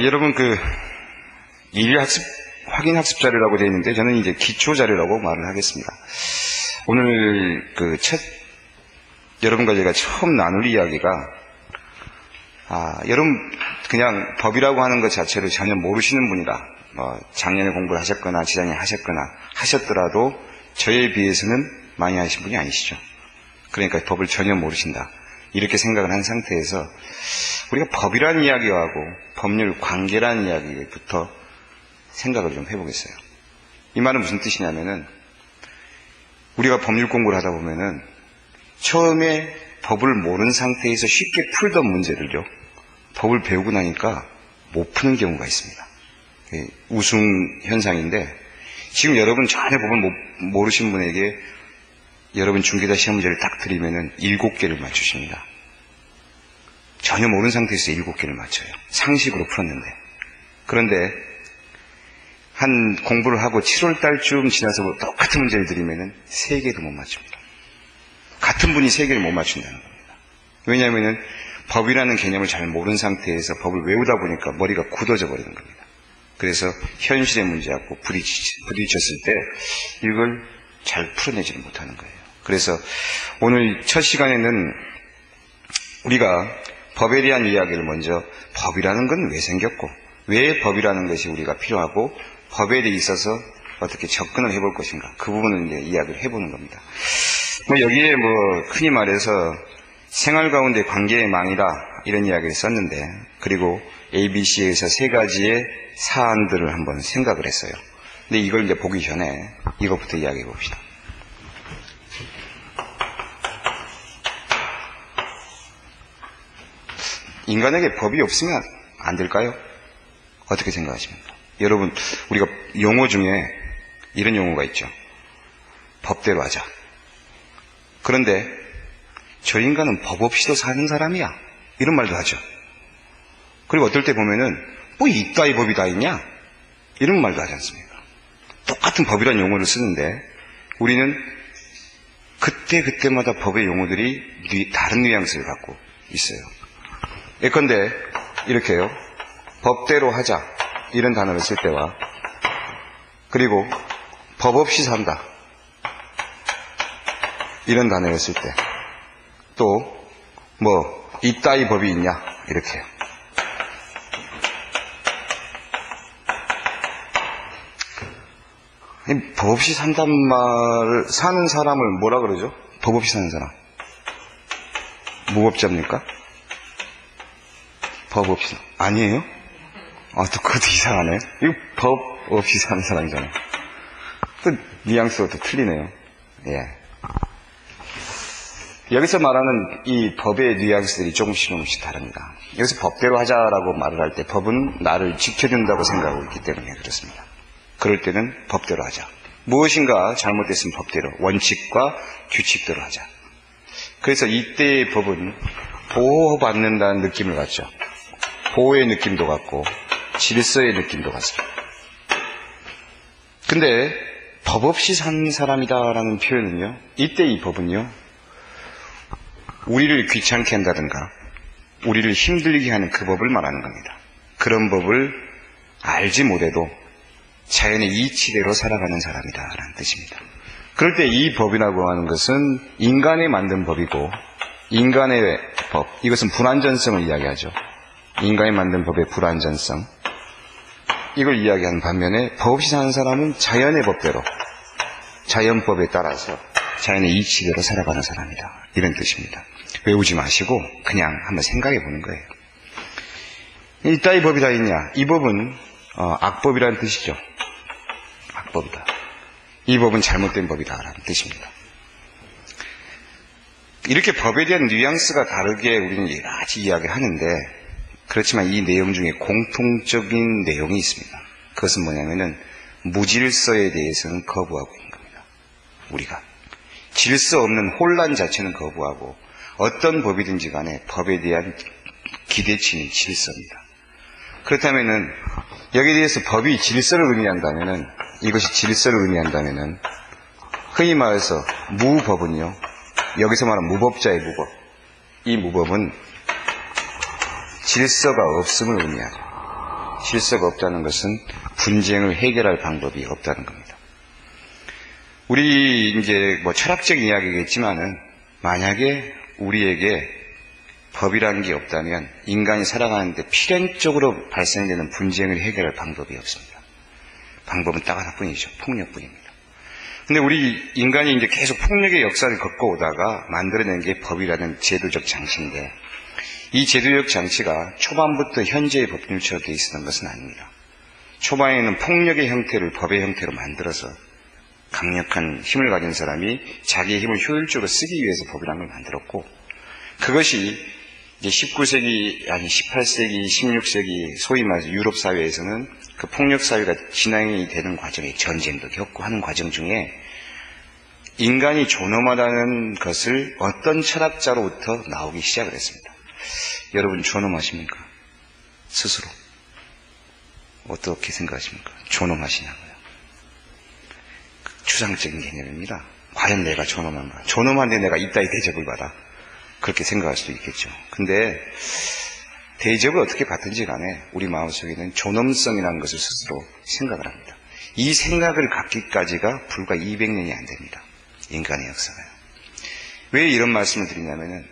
여러분 일학습 확인 학습 자료라고 되어 있는데 저는 이제 기초 자료라고 말을 하겠습니다. 오늘 여러분과 제가 처음 나눌 이야기가 여러분 그냥 법이라고 하는 것 자체를 전혀 모르시는 분이다. 작년에 공부를 하셨거나 지난해 하셨거나 하셨더라도 저에 비해서는 많이 하신 분이 아니시죠. 그러니까 법을 전혀 모르신다. 이렇게 생각을 한 상태에서 우리가 법이라는 이야기하고 법률 관계라는 이야기부터 생각을 좀 해보겠어요. 이 말은 무슨 뜻이냐면은 우리가 법률 공부를 하다 보면은 처음에 법을 모르는 상태에서 쉽게 풀던 문제를요, 법을 배우고 나니까 못 푸는 경우가 있습니다. 우승 현상인데, 지금 여러분 전혀 법을 모르신 분에게 여러분 중개자 시험 문제를 딱 드리면은 7개를 맞추십니다. 전혀 모르는 상태에서 7개를 맞춰요. 상식으로 풀었는데. 그런데 한 공부를 하고 7월 달쯤 지나서 똑같은 문제를 드리면은 3개도 못 맞춥니다. 같은 분이 3개를 못 맞춘다는 겁니다. 왜냐하면은 법이라는 개념을 잘 모르는 상태에서 법을 외우다 보니까 머리가 굳어져 버리는 겁니다. 그래서 현실의 문제하고 부딪혔을 때 이걸 잘 풀어내지를 못하는 거예요. 그래서 오늘 첫 시간에는 우리가 법에 대한 이야기를 먼저, 법이라는 건 왜 생겼고 왜 법이라는 것이 우리가 필요하고 법에 대해 있어서 어떻게 접근을 해볼 것인가, 그 부분을 이제 이야기를 해보는 겁니다. 여기에 흔히 말해서 생활 가운데 관계의 망이다 이런 이야기를 썼는데, 그리고 ABC에서 3가지의 사안들을 한번 생각을 했어요. 근데 이걸 이제 보기 전에 이것부터 이야기해 봅시다. 인간에게 법이 없으면 안 될까요? 어떻게 생각하십니까? 여러분, 우리가 용어 중에 이런 용어가 있죠. 법대로 하자. 그런데 저 인간은 법 없이도 사는 사람이야, 이런 말도 하죠. 그리고 어떨 때 보면은 이따위 법이 다 있냐, 이런 말도 하지 않습니까? 똑같은 법이라는 용어를 쓰는데 우리는 그때마다 법의 용어들이 다른 뉘앙스를 갖고 있어요. 예컨대 이렇게요, 법대로 하자 이런 단어를 쓸 때와, 그리고 법 없이 산다 이런 단어를 쓸 때, 또 이따위 법이 있냐 이렇게요. 법 없이 산단 말을, 사는 사람을 뭐라 그러죠? 법 없이 사는 사람 무법자입니까? 법 없이 아니에요? 또 그것도 이상하네. 이거 법 없이 사는 사람이잖아요. 또 뉘앙스가 또 틀리네요. 예. 여기서 말하는 이 법의 뉘앙스들이 조금씩 다릅니다. 여기서 법대로 하자라고 말을 할 때 법은 나를 지켜준다고 생각하고 있기 때문에 그렇습니다. 그럴 때는 법대로 하자. 무엇인가 잘못됐으면 법대로, 원칙과 규칙대로 하자. 그래서 이때의 법은 보호받는다는 느낌을 갖죠. 보호의 느낌도 갖고 질서의 느낌도 같습니다. 근데 법 없이 산 사람이다라는 표현은요, 이때 이 법은요, 우리를 귀찮게 한다든가 우리를 힘들게 하는 그 법을 말하는 겁니다. 그런 법을 알지 못해도 자연의 이치대로 살아가는 사람이다라는 뜻입니다. 그럴 때 이 법이라고 하는 것은 인간이 만든 법이고, 인간의 법, 이것은 불완전성을 이야기하죠. 인간이 만든 법의 불완전성, 이걸 이야기하는 반면에 법 없이 사는 사람은 자연의 법대로, 자연법에 따라서 자연의 이치대로 살아가는 사람이다, 이런 뜻입니다. 외우지 마시고 그냥 한번 생각해 보는 거예요. 이따위 법이 다 있냐? 이 법은 악법이라는 뜻이죠. 악법이다. 이 법은 잘못된 법이다라는 뜻입니다. 이렇게 법에 대한 뉘앙스가 다르게 우리는 여러 가지 이야기를 하는데, 그렇지만 이 내용 중에 공통적인 내용이 있습니다. 그것은 뭐냐면은 무질서에 대해서는 거부하고 있는 겁니다. 우리가 질서 없는 혼란 자체는 거부하고, 어떤 법이든지 간에 법에 대한 기대치는 질서입니다. 그렇다면은 여기에 대해서 법이 질서를 의미한다면은, 이것이 질서를 의미한다면은, 흔히 말해서 무법은요, 여기서 말하는 무법자의 무법, 이 무법은 질서가 없음을 의미하죠. 질서가 없다는 것은 분쟁을 해결할 방법이 없다는 겁니다. 우리 이제 뭐 철학적인 이야기겠지만은 만약에 우리에게 법이라는 게 없다면 인간이 살아가는데 필연적으로 발생되는 분쟁을 해결할 방법이 없습니다. 방법은 딱 하나뿐이죠. 폭력뿐입니다. 근데 우리 인간이 이제 계속 폭력의 역사를 겪어오다가 만들어낸 게 법이라는 제도적 장치인데 이 제도적 장치가 초반부터 현재의 법률처럼 되어 있었던 것은 아닙니다. 초반에는 폭력의 형태를 법의 형태로 만들어서 강력한 힘을 가진 사람이 자기의 힘을 효율적으로 쓰기 위해서 법이라는 걸 만들었고 그것이 이제 19세기 아니 18세기 16세기 소위 말해서 유럽 사회에서는 그 폭력 사회가 진행이 되는 과정에 전쟁도 겪고 하는 과정 중에 인간이 존엄하다는 것을 어떤 철학자로부터 나오기 시작을 했습니다. 여러분 존엄하십니까? 스스로 어떻게 생각하십니까? 존엄하시냐고요? 추상적인 개념입니다. 과연 내가 존엄한가? 존엄한데 내가 이따위 대접을 받아? 그렇게 생각할 수도 있겠죠. 근데 대접을 어떻게 받든지 간에 우리 마음속에는 존엄성이라는 것을 스스로 생각을 합니다. 이 생각을 갖기까지가 불과 200년이 안 됩니다. 인간의 역사가요. 왜 이런 말씀을 드리냐면은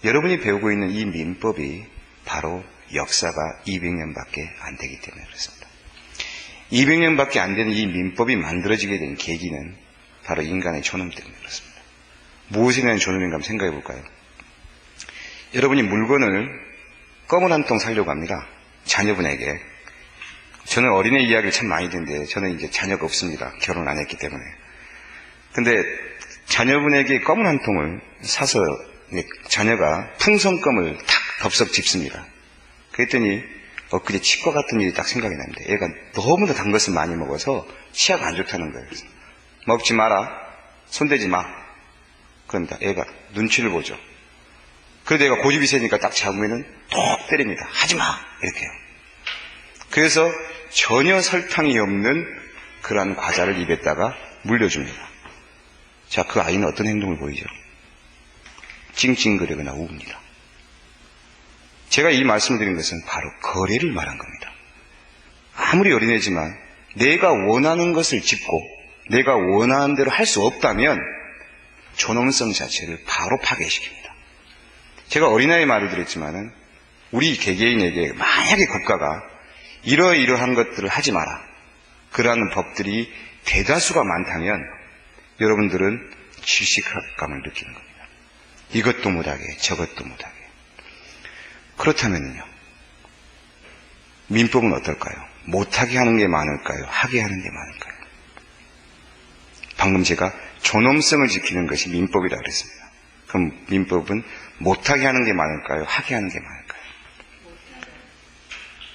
여러분이 배우고 있는 이 민법이 바로 역사가 200년밖에 안 되기 때문에 그렇습니다. 200년밖에 안 되는 이 민법이 만들어지게 된 계기는 바로 인간의 존엄 때문에 그렇습니다. 무엇에 대한 존엄인가 한번 생각해 볼까요? 여러분이 물건을 껌을 한 통 사려고 합니다. 자녀분에게. 저는 어린애 이야기를 참 많이 듣는데 저는 이제 자녀가 없습니다. 결혼 안 했기 때문에. 근데 자녀분에게 껌을 한 통을 사서 자녀가 풍선껌을 탁 덥석 집습니다. 그랬더니 엊그제 치과 같은 일이 딱 생각이 납니다. 애가 너무나 단 것을 많이 먹어서 치아가 안 좋다는 거예요. 그래서 먹지 마라. 손대지 마. 그럽니다. 애가 눈치를 보죠. 그래도 애가 고집이 세니까 딱 잡으면은 톡 때립니다. 하지 마! 이렇게요. 그래서 전혀 설탕이 없는 그러한 과자를 입에다가 물려줍니다. 자, 그 아이는 어떤 행동을 보이죠? 찡찡거리거나 웁니다. 제가 이 말씀을 드린 것은 바로 거래를 말한 겁니다. 아무리 어린애지만 내가 원하는 것을 짚고 내가 원하는 대로 할 수 없다면 존엄성 자체를 바로 파괴시킵니다. 제가 어린아이 말을 드렸지만은 우리 개개인에게 만약에 국가가 이러이러한 것들을 하지 마라. 그러한 법들이 대다수가 많다면 여러분들은 질식감을 느끼는 겁니다. 이것도 못하게 저것도 못하게. 그렇다면요. 민법은 어떨까요? 못하게 하는 게 많을까요? 하게 하는 게 많을까요? 방금 제가 존엄성을 지키는 것이 민법이라 그랬습니다. 그럼 민법은 못하게 하는 게 많을까요? 하게 하는 게 많을까요?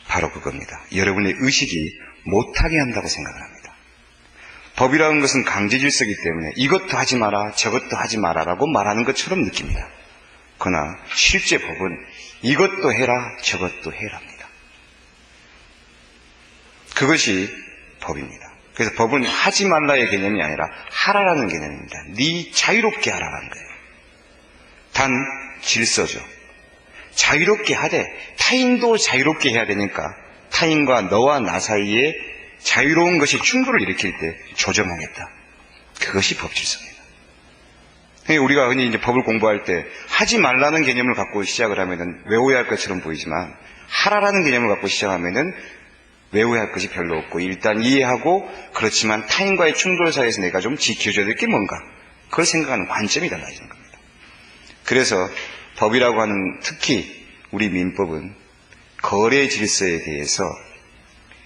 바로 그겁니다. 여러분의 의식이 못하게 한다고 생각을 합니다. 법이라는 것은 강제 질서이기 때문에 이것도 하지 마라 저것도 하지 마라라고 말하는 것처럼 느낍니다. 그러나 실제 법은 이것도 해라 저것도 해랍니다. 그것이 법입니다. 그래서 법은 하지 말라의 개념이 아니라 하라라는 개념입니다. 네 자유롭게 하라라는 거예요. 단 질서죠. 자유롭게 하되 타인도 자유롭게 해야 되니까 타인과 너와 나 사이에 자유로운 것이 충돌을 일으킬 때 조정하겠다. 그것이 법 질서입니다. 우리가 흔히 이제 법을 공부할 때 하지 말라는 개념을 갖고 시작을 하면은 외워야 할 것처럼 보이지만 하라라는 개념을 갖고 시작하면은 외워야 할 것이 별로 없고 일단 이해하고 그렇지만 타인과의 충돌 사이에서 내가 좀 지켜줘야 될 게 뭔가 그걸 생각하는 관점이 달라지는 겁니다. 그래서 법이라고 하는 특히 우리 민법은 거래 질서에 대해서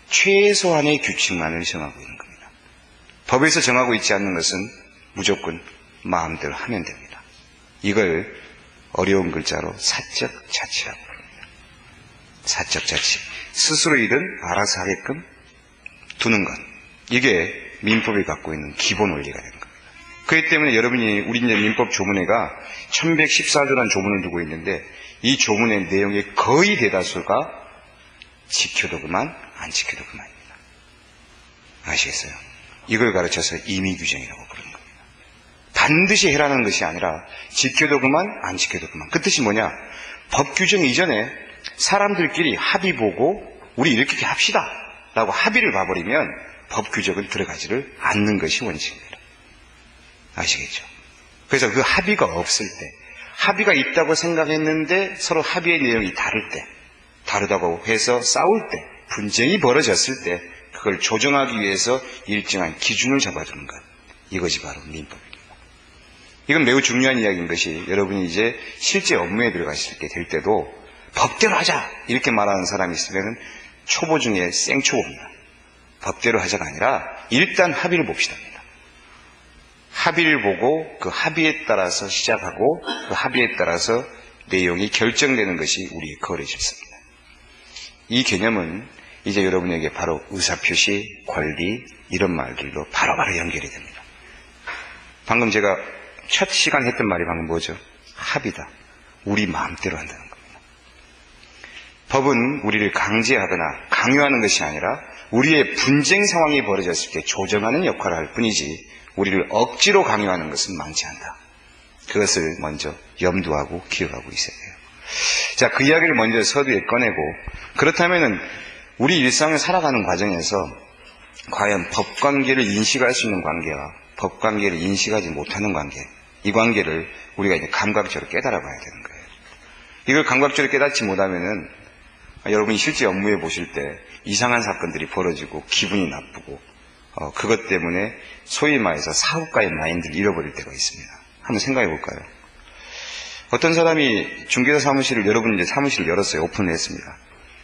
최소한의 규칙만을 정하고 있는 겁니다. 법에서 정하고 있지 않는 것은 무조건 마음대로 하면 됩니다. 이걸 어려운 글자로 사적 자치라고 합니다. 사적 자치. 스스로 일은 알아서 하게끔 두는 것. 이게 민법이 갖고 있는 기본 원리가 되는 겁니다. 그렇기 때문에 여러분이 우리 이제 민법 조문회가 1114조라는 조문을 두고 있는데 이 조문의 내용의 거의 대다수가 지켜도 그만 안 지켜도 그만입니다. 아시겠어요? 이걸 가르쳐서 임의규정이라고 부르는 겁니다. 반드시 해라는 것이 아니라 지켜도 그만 안 지켜도 그만. 그 뜻이 뭐냐? 법 규정 이전에 사람들끼리 합의 보고 우리 이렇게 합시다 라고 합의를 봐버리면 법 규정은 들어가지를 않는 것이 원칙입니다. 아시겠죠? 그래서 그 합의가 없을 때, 합의가 있다고 생각했는데 서로 합의의 내용이 다를 때, 다르다고 해서 싸울 때, 분쟁이 벌어졌을 때 그걸 조정하기 위해서 일정한 기준을 잡아주는 것, 이것이 바로 민법입니다. 이건 매우 중요한 이야기인 것이, 여러분이 이제 실제 업무에 들어가실 때 될 때도 법대로 하자 이렇게 말하는 사람이 있으면 초보 중에 생초보입니다. 법대로 하자가 아니라 일단 합의를 봅시다. 합의를 보고 그 합의에 따라서 시작하고 그 합의에 따라서 내용이 결정되는 것이 우리의 거래 질서입니다. 이 개념은 이제 여러분에게 바로 의사표시, 권리 이런 말들로 바로바로 연결이 됩니다. 방금 제가 첫 시간 했던 말이 방금 뭐죠? 합의다. 우리 마음대로 한다는 겁니다. 법은 우리를 강제하거나 강요하는 것이 아니라 우리의 분쟁 상황이 벌어졌을 때 조정하는 역할을 할 뿐이지 우리를 억지로 강요하는 것은 많지 않다. 그것을 먼저 염두하고 기억하고 있어야 돼요. 자, 그 이야기를 먼저 서두에 꺼내고, 그렇다면은 우리 일상을 살아가는 과정에서 과연 법관계를 인식할 수 있는 관계와 법관계를 인식하지 못하는 관계, 이 관계를 우리가 이제 감각적으로 깨달아 봐야 되는 거예요. 이걸 감각적으로 깨닫지 못하면은 여러분이 실제 업무에 보실 때 이상한 사건들이 벌어지고 기분이 나쁘고 그것 때문에 소위 말해서 사후가의 마인드를 잃어버릴 때가 있습니다. 한번 생각해 볼까요? 어떤 사람이 중개사 사무실을, 여러분 이제 사무실을 열었어요. 오픈을 했습니다.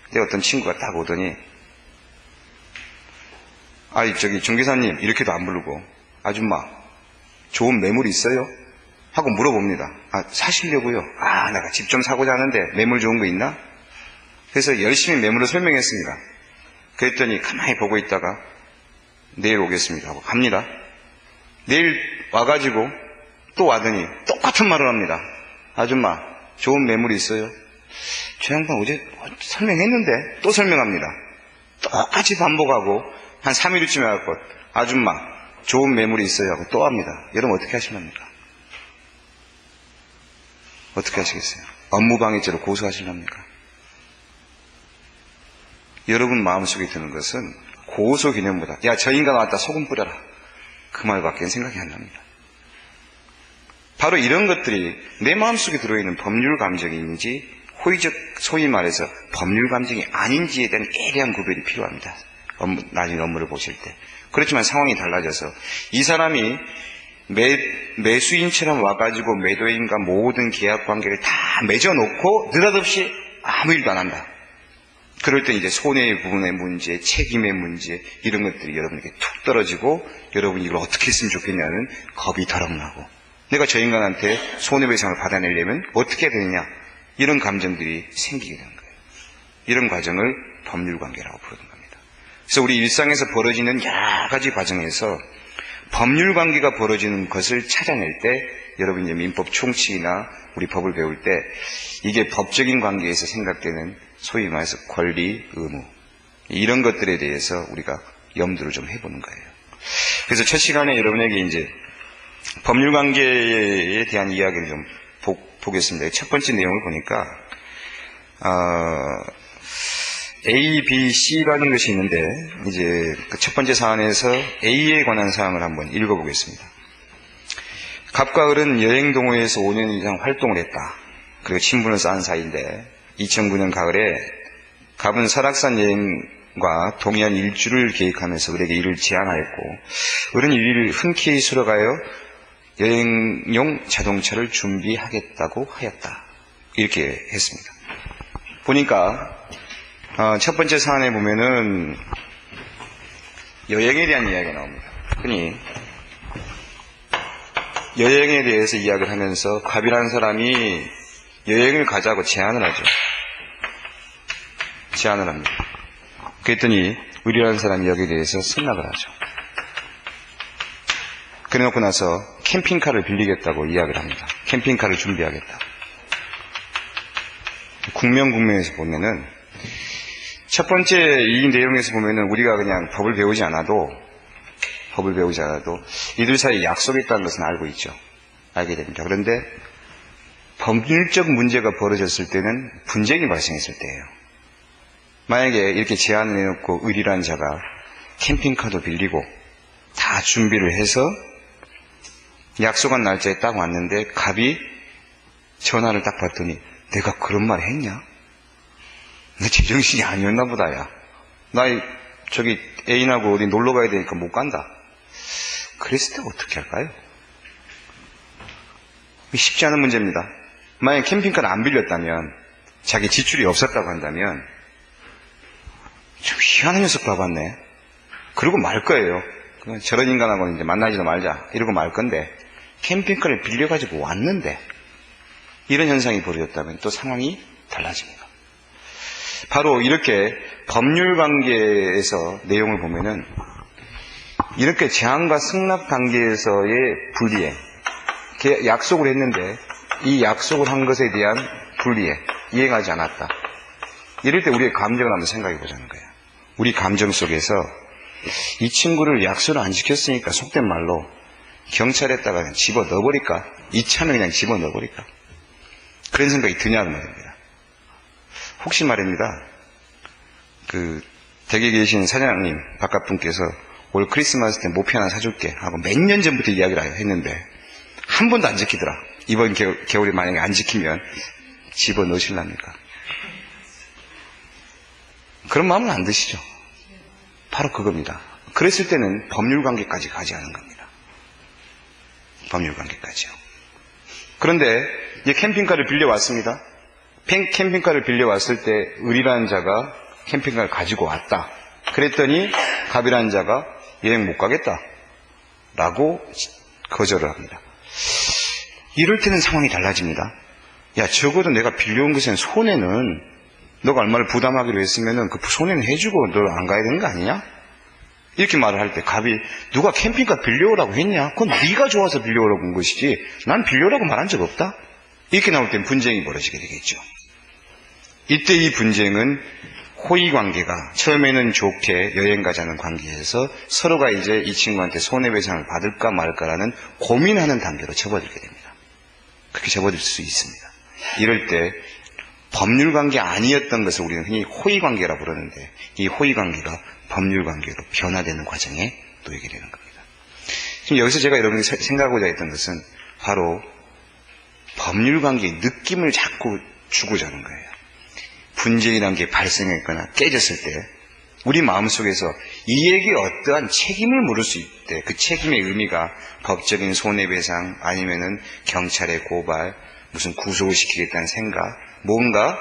근데 어떤 친구가 딱 오더니, 저기 중개사님 이렇게도 안 부르고, 아줌마 좋은 매물 있어요? 하고 물어봅니다. 사시려고요? 내가 집 좀 사고자 하는데 매물 좋은 거 있나? 그래서 열심히 매물을 설명했습니다. 그랬더니 가만히 보고 있다가 내일 오겠습니다 하고 갑니다. 내일 와가지고 또 와더니 똑같은 말을 합니다. 아줌마 좋은 매물이 있어요? 저 양반 어제 설명했는데 또 설명합니다. 똑같이 반복하고 한 3일쯤에 와서 아줌마 좋은 매물이 있어요 하고 또 합니다. 여러분 어떻게 하실랍니까? 어떻게 하시겠어요? 업무방해죄로 고소하실랍니까? 여러분 마음속에 드는 것은 고소 개념보다 저 인간 왔다 소금 뿌려라 그 말밖에 생각이 안 납니다. 바로 이런 것들이 내 마음속에 들어있는 법률 감정인지 호의적 소위 말해서 법률 감정이 아닌지에 대한 예리한 구별이 필요합니다. 나중에 업무를 보실 때. 그렇지만 상황이 달라져서 이 사람이 매수인처럼 와가지고 매도인과 모든 계약 관계를 다 맺어놓고 느닷없이 아무 일도 안 한다. 그럴 때 이제 손해 부분의 문제, 책임의 문제 이런 것들이 여러분에게 툭 떨어지고 여러분이 이걸 어떻게 했으면 좋겠냐는 겁이 더럭 나고 내가 저 인간한테 손해배상을 받아내려면 어떻게 해야 되느냐 이런 감정들이 생기게 되는 거예요. 이런 과정을 법률관계라고 부르는 겁니다. 그래서 우리 일상에서 벌어지는 여러 가지 과정에서 법률관계가 벌어지는 것을 찾아낼 때 여러분이 민법 총칙이나 우리 법을 배울 때 이게 법적인 관계에서 생각되는 소위 말해서 권리, 의무 이런 것들에 대해서 우리가 염두를 좀 해보는 거예요. 그래서 첫 시간에 여러분에게 이제 법률관계에 대한 이야기를 좀 보겠습니다. 첫 번째 내용을 보니까 A, B, C라는 것이 있는데 이제 그 첫 번째 사안에서 A에 관한 사항을 한번 읽어보겠습니다. 갑과 을은 여행 동호회에서 5년 이상 활동을 했다. 그리고 친분을 쌓은 사이인데 2009년 가을에 갑은 설악산 여행과 동해안 일주를 계획하면서 을에게 이를 제안하였고 을은 이를 흔쾌히 수락하여 여행용 자동차를 준비하겠다고 하였다. 이렇게 했습니다. 보니까 첫 번째 사안에 보면은 여행에 대한 이야기가 나옵니다. 흔히 여행에 대해서 이야기를 하면서 갑이라는 사람이 여행을 가자고 제안을 하죠. 제안을 합니다. 그랬더니 을이라는 사람이 여기에 대해서 승낙을 하죠. 그래놓고 나서 캠핑카를 빌리겠다고 이야기를 합니다. 캠핑카를 준비하겠다. 국면에서 보면은 첫 번째 이 내용에서 보면은 우리가 그냥 법을 배우지 않아도 이들 사이에 약속이 있다는 것은 알고 있죠. 알게 됩니다. 그런데 법률적 문제가 벌어졌을 때는 분쟁이 발생했을 때예요. 만약에 이렇게 제안을 해놓고 의리란 자가 캠핑카도 빌리고 다 준비를 해서 약속한 날짜에 딱 왔는데 갑이 전화를 딱 받더니 내가 그런 말 했냐? 내 제정신이 아니었나 보다. 야, 나 저기 애인하고 어디 놀러 가야 되니까 못 간다. 그랬을 때 어떻게 할까요? 쉽지 않은 문제입니다. 만약 캠핑카를 안 빌렸다면, 자기 지출이 없었다고 한다면 좀 희한한 녀석 봐봤네. 그러고 말 거예요. 그냥 저런 인간하고는 이제 만나지도 말자 이러고 말 건데, 캠핑카를 빌려가지고 왔는데 이런 현상이 벌어졌다면 또 상황이 달라집니다. 바로 이렇게 법률 관계에서 내용을 보면은 이렇게 제한과 승낙 단계에서의 불이해, 약속을 했는데 이 약속을 한 것에 대한 불이해, 이해가지 않았다. 이럴 때 우리의 감정을 한번 생각해 보자는 거예요. 우리 감정 속에서 이 친구를 약속을 안 지켰으니까 속된 말로 경찰에다가 그냥 집어 넣어버릴까? 이참에 그냥 집어 넣어버릴까? 그런 생각이 드냐는 말입니다. 혹시 말입니다. 댁에 계신 사장님 바깥분께서 올 크리스마스 때 모피 하나 사줄게 하고 몇 년 전부터 이야기를 했는데 한 번도 안 지키더라. 이번 겨울에 만약에 안 지키면 집어 넣으실랍니까? 그런 마음은 안 드시죠? 바로 그겁니다. 그랬을 때는 법률관계까지 가지 않은 겁니다. 법률관계까지요. 그런데 이제 캠핑카를 빌려왔습니다. 캠핑카를 빌려왔을 때 을이라는 자가 캠핑카를 가지고 왔다. 그랬더니 갑이라는 자가 여행 못 가겠다 라고 거절을 합니다. 이럴 때는 상황이 달라집니다. 야, 적어도 내가 빌려온 것엔 손해는 너가 얼마를 부담하기로 했으면은 그 손해는 해주고 너 안 가야 되는 거 아니냐? 이렇게 말을 할 때 갑이 누가 캠핑카 빌려오라고 했냐? 그건 네가 좋아서 빌려오라고 한 것이지 난 빌려오라고 말한 적 없다? 이렇게 나올 땐 분쟁이 벌어지게 되겠죠. 이때 이 분쟁은 호의관계가 처음에는 좋게 여행 가자는 관계에서 서로가 이제 이 친구한테 손해배상을 받을까 말까라는 고민하는 단계로 접어들게 됩니다. 그렇게 접어들 수 있습니다. 이럴 때 법률관계 아니었던 것을 우리는 흔히 호의관계라 부르는데 이 호의관계가 법률관계로 변화되는 과정에 놓이게 되는 겁니다. 지금 여기서 제가 여러분이 생각하고자 했던 것은 바로 법률관계의 느낌을 자꾸 주고자 하는 거예요. 분쟁이라는 게 발생했거나 깨졌을 때 우리 마음속에서 이에게 어떠한 책임을 물을 수 있을 때 그 책임의 의미가 법적인 손해배상 아니면은 경찰의 고발, 무슨 구속을 시키겠다는 생각, 뭔가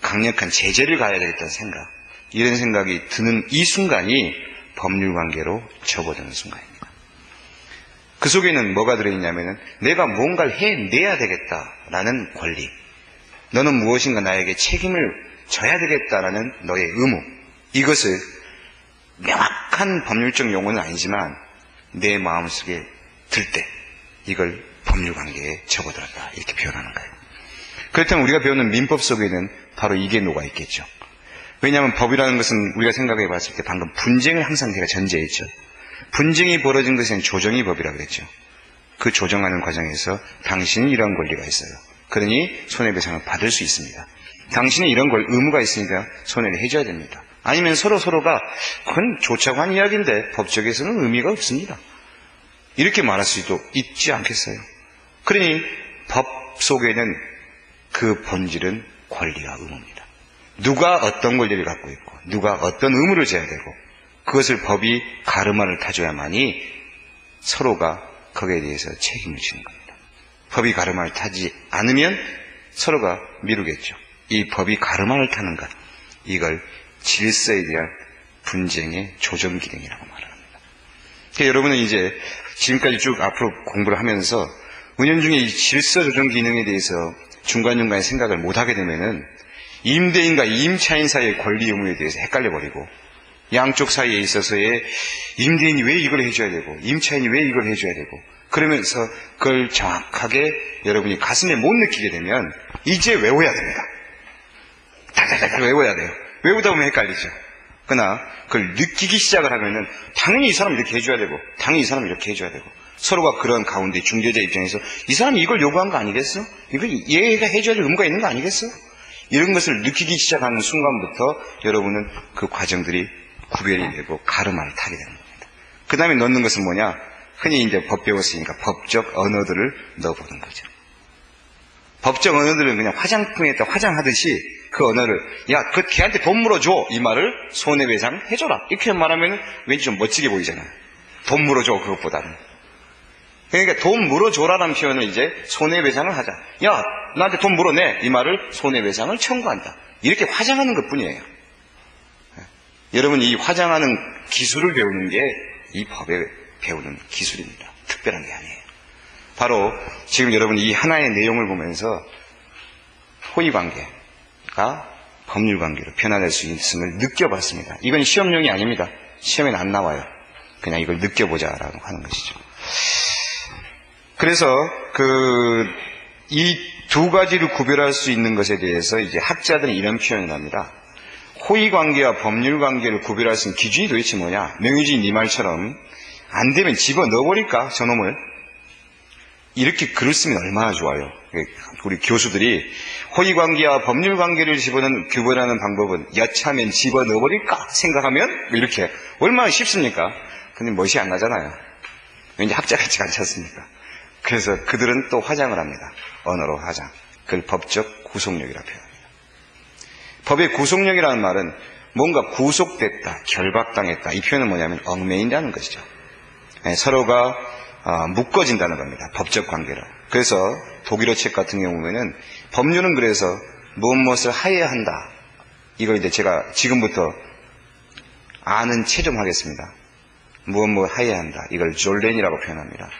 강력한 제재를 가해야 되겠다는 생각, 이런 생각이 드는 이 순간이 법률관계로 접어드는 순간입니다. 그 속에는 뭐가 들어있냐면은 내가 뭔가를 해내야 되겠다라는 권리, 너는 무엇인가 나에게 책임을 져야 되겠다라는 너의 의무, 이것을 명확한 법률적 용어는 아니지만 내 마음속에 들 때 이걸 법률관계에 접어들었다 이렇게 표현하는 거예요. 그렇다면 우리가 배우는 민법 속에는 바로 이게 녹아있겠죠. 왜냐하면 법이라는 것은 우리가 생각해 봤을 때 방금 분쟁을 항상 제가 전제했죠. 분쟁이 벌어진 것은 조정의 법이라고 그랬죠. 그 조정하는 과정에서 당신은 이런 권리가 있어요. 그러니 손해배상을 받을 수 있습니다. 당신은 이런 걸 의무가 있으니까 손해를 해줘야 됩니다. 아니면 서로가 그건 좋자고 한 이야기인데 법적에서는 의미가 없습니다. 이렇게 말할 수도 있지 않겠어요? 그러니 법 속에는 그 본질은 권리와 의무입니다. 누가 어떤 권리를 갖고 있고 누가 어떤 의무를 져야 되고 그것을 법이 가르마를 타줘야만이 서로가 거기에 대해서 책임을 지는 겁니다. 법이 가르마를 타지 않으면 서로가 미루겠죠. 이 법이 가르마를 타는 것, 이걸 질서에 대한 분쟁의 조정 기능이라고 말합니다. 그러니까 여러분은 이제 지금까지 쭉 앞으로 공부를 하면서 은연중에 이 질서 조정 기능에 대해서 중간중간에 생각을 못하게 되면은 임대인과 임차인 사이의 권리 의무에 대해서 헷갈려버리고 양쪽 사이에 있어서의 임대인이 왜 이걸 해줘야 되고 임차인이 왜 이걸 해줘야 되고 그러면서 그걸 정확하게 여러분이 가슴에 못 느끼게 되면 이제 외워야 됩니다. 다다다다 외워야 돼요. 외우다 보면 헷갈리죠. 그러나 그걸 느끼기 시작을 하면은 당연히 이 사람 이렇게 해줘야 되고 당연히 이 사람 이렇게 해줘야 되고 서로가 그런 가운데 중재자 입장에서 이 사람이 이걸 요구한 거 아니겠어? 이걸 얘가 해줘야 될 의무가 있는 거 아니겠어? 이런 것을 느끼기 시작하는 순간부터 여러분은 그 과정들이 구별이 되고 가르마를 타게 되는 겁니다. 그 다음에 넣는 것은 뭐냐? 흔히 이제 법 배웠으니까 법적 언어들을 넣어보는 거죠. 법적 언어들은 그냥 화장품에다 화장하듯이 그 언어를, 야, 그 걔한테 돈 물어줘. 이 말을 손해배상 해줘라. 이렇게 말하면 왠지 좀 멋지게 보이잖아요. 돈 물어줘, 그것보다는. 그러니까 돈 물어줘라는 표현을 이제 손해배상을 하자. 야, 나한테 돈 물어내. 이 말을 손해배상을 청구한다. 이렇게 화장하는 것 뿐이에요. 여러분, 이 화장하는 기술을 배우는 게 이 법에 배우는 기술입니다. 특별한 게 아니에요. 바로 지금 여러분 이 하나의 내용을 보면서 호의관계가 법률관계로 변화될 수 있음을 느껴봤습니다. 이건 시험용이 아닙니다. 시험에는 안 나와요. 그냥 이걸 느껴보자라고 하는 것이죠. 그래서 이 두 가지를 구별할 수 있는 것에 대해서 이제 학자들은 이런 표현을 합니다. 호의관계와 법률관계를 구별할 수 있는 기준이 도대체 뭐냐? 명유진 네 말처럼 안 되면 집어 넣어버릴까? 저놈을. 이렇게 글을 쓰면 얼마나 좋아요. 우리 교수들이 호의관계와 법률관계를 구별하는 방법은 여차하면 집어 넣어버릴까? 생각하면 이렇게 얼마나 쉽습니까? 근데 멋이 안 나잖아요. 왠지 학자 같지가 않지 않습니까? 그래서 그들은 또 화장을 합니다. 언어로 화장. 그걸 법적 구속력이라고 표현합니다. 법의 구속력이라는 말은 뭔가 구속됐다, 결박당했다. 이 표현은 뭐냐면 얽매인다는 것이죠. 서로가 묶어진다는 겁니다. 법적 관계로. 그래서 독일어 책 같은 경우에는 법률은 그래서 무엇을 하여야 한다. 이걸 이제 제가 지금부터 아는 채 좀 하겠습니다. 무엇 하여야 한다. 이걸 졸렌이라고 표현합니다.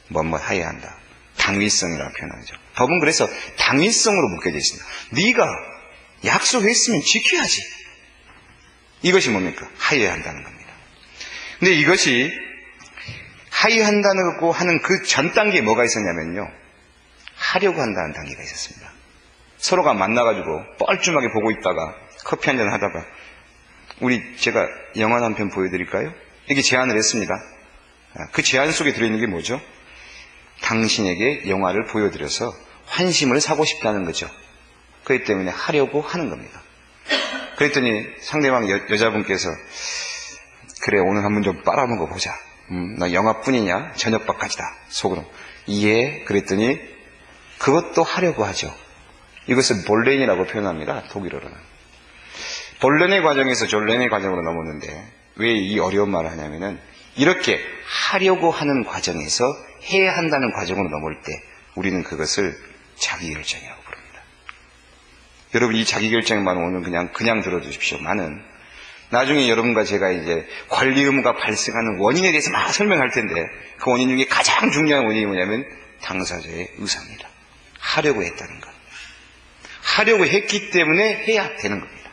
무엇 하여야 한다. 당위성이라고 표현하죠. 법은 그래서 당위성으로 묶여져 있습니다. 네가 약속했으면 지켜야지. 이것이 뭡니까? 하여야 한다는 겁니다. 근데 이것이 하여한다고 하는 그 전 단계에 뭐가 있었냐면요. 하려고 한다는 단계가 있었습니다. 서로가 만나가지고 뻘쭘하게 보고 있다가 커피 한잔 하다가 제가 영화 한 편 보여드릴까요? 이렇게 제안을 했습니다. 그 제안 속에 들어있는 게 뭐죠? 당신에게 영화를 보여드려서 환심을 사고 싶다는 거죠. 그렇기 때문에 하려고 하는 겁니다. 그랬더니 상대방 여자분께서 그래 오늘 한번 좀 빨아먹어 보자. 나 영화뿐이냐? 저녁밥까지다. 속으로. 예. 그랬더니 그것도 하려고 하죠. 이것을 볼렌이라고 표현합니다. 독일어로는. 볼렌의 과정에서 졸렌의 과정으로 넘었는데 왜 이 어려운 말을 하냐면은 이렇게 하려고 하는 과정에서 해야 한다는 과정으로 넘을 때 우리는 그것을 자기결정이라고 부릅니다. 여러분 이 자기결정의 말은 오늘 그냥 들어두십시오. 나중에 여러분과 제가 이제 관리 의무가 발생하는 원인에 대해서 막 설명할 텐데 그 원인 중에 가장 중요한 원인이 뭐냐면 당사자의 의사입니다. 하려고 했다는 것. 하려고 했기 때문에 해야 되는 겁니다.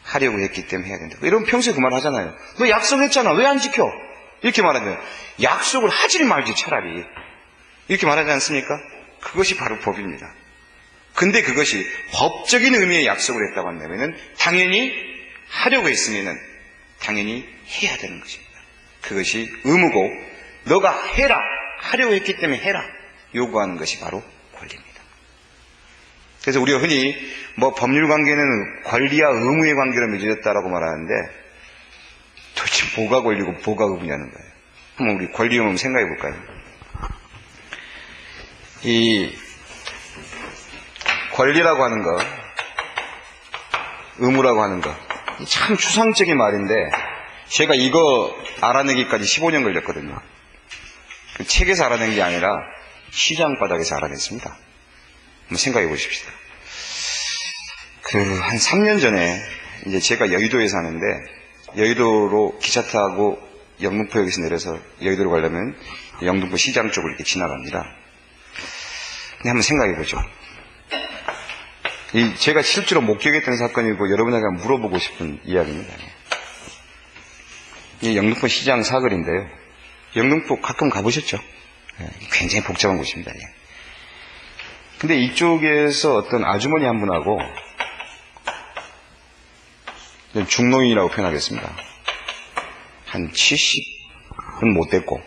하려고 했기 때문에 해야 된다. 여러분 평소에 그 말 하잖아요. 너 약속했잖아. 왜 안 지켜? 이렇게 말하면 약속을 하지 말지 차라리. 이렇게 말하지 않습니까? 그것이 바로 법입니다. 근데 그것이 법적인 의미의 약속을 했다고 한다면 당연히 하려고 했으면 당연히 해야 되는 것입니다. 그것이 의무고 너가 해라. 하려고 했기 때문에 해라. 요구하는 것이 바로 권리입니다. 그래서 우리가 흔히 법률관계는 권리와 의무의 관계로 맺어졌다라고 말하는데 도대체 뭐가 권리고 뭐가 의무냐는 거예요. 한번 우리 권리 의무 생각해 볼까요? 이 권리라고 하는 거, 의무라고 하는 거, 참 추상적인 말인데 제가 이거 알아내기까지 15년 걸렸거든요. 그 책에서 알아낸 게 아니라 시장 바닥에서 알아냈습니다. 한번 생각해 보십시다. 한 3년 전에 이제 제가 여의도에 사는데 여의도로 기차 타고 영등포역에서 내려서 여의도로 가려면 영등포 시장 쪽을 이렇게 지나갑니다. 근데 한번 생각해 보죠. 제가 실제로 목격했던 사건이고 여러분에게 물어보고 싶은 이야기입니다. 이 영등포 시장 사거리인데요. 영등포 가끔 가보셨죠? 굉장히 복잡한 곳입니다. 근데 이쪽에서 어떤 아주머니 한 분하고 중노인이라고 표현하겠습니다. 한 70은 못 됐고